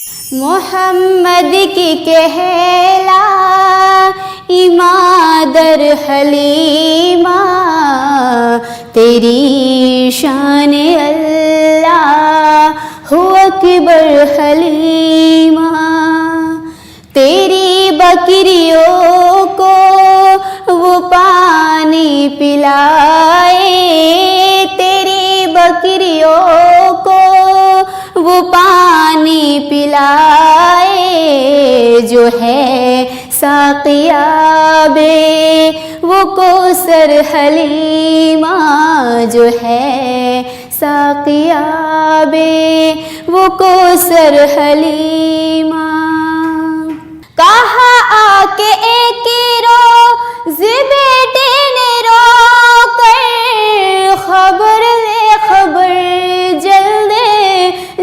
मोहम्मद की कहला इमादर हलीमा, तेरी शान अल्लाह हु अकबर हलीमा। तेरी बकरियों को वो पानी पिलाए, तेरी बकरियों को वो पानी पिलाए, जो है साक़ियाबे वो कौसर हलीमा, जो है साक़ियाबे वो कौसर हलीमा। कहा आके एक रोज़ बेटे ने रो कर, खबर ले खबर जल्दे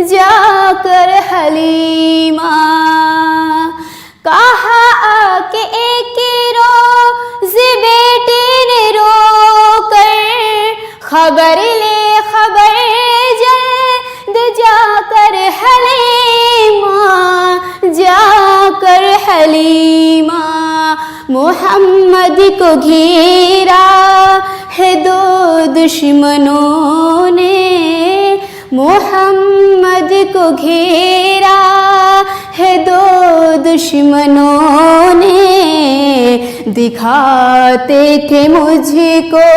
जाकर हलीमा। कहा आके एक रोज़ बेटे ने रो कर, खबर ले खबर जल्द जाकर हलीमा, जाकर हलीमा। मोहम्मद को घेरा है दो दुश्मनों ने, मोहम्मद को घेरा है दो दुश्मनों ने। दिखाते थे मुझको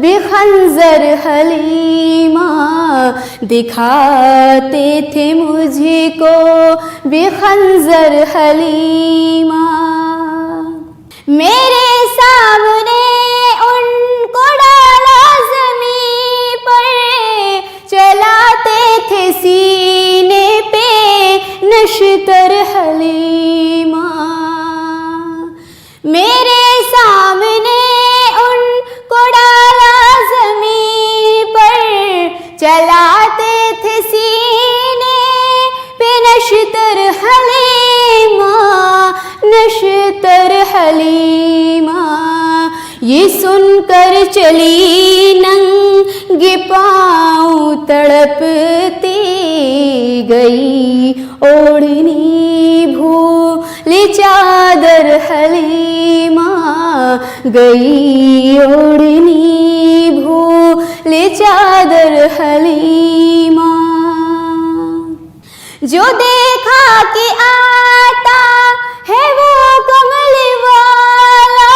भी खंजर हलीमा, दिखाते थे मुझको भी खंजर हलीमा। मेरे सामने उनको डाला ज़मीं पर, चलाते थे सीने पे नश्तर हलीमा। मेरे सामने उनको डाला ज़मीं पर, चलाते थे सीने पे नश्तर हलीमा, नश्तर हलीमा। ये सुनकर चली नंगे पाँव तड़पती गई, ओढ़नी भूल चादर हलीमा, गई ओढ़नी भूल चादर हलीमा। जो देखा कि आता है वो कमल वाला,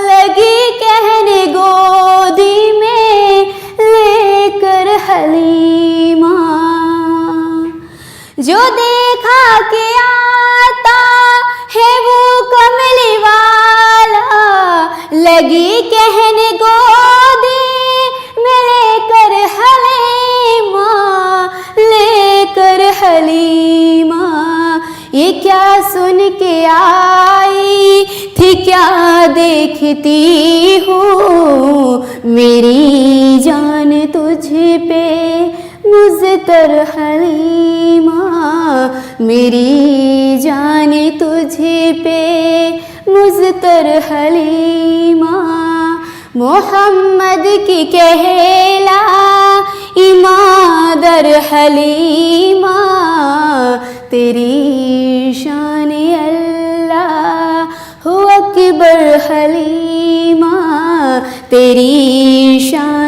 लगी कहने गोदी में लेकर हलीमा। जो देखा कि आता है वो कमल वाला, लगी कहने गोदी में लेकर हलीमा, लेकर हलीमा। ये क्या सुन के आई थी, क्या देखती हूँ, मेरी जान तुझ पे मुज़्तर हलीमा, मेरी जान तुझ पे मुज़्तर हलीमा। मोहम्मद की कहला इमादर हलीमा, तेरी शान अल्लाह हु अकबर हलीमा, तेरी शान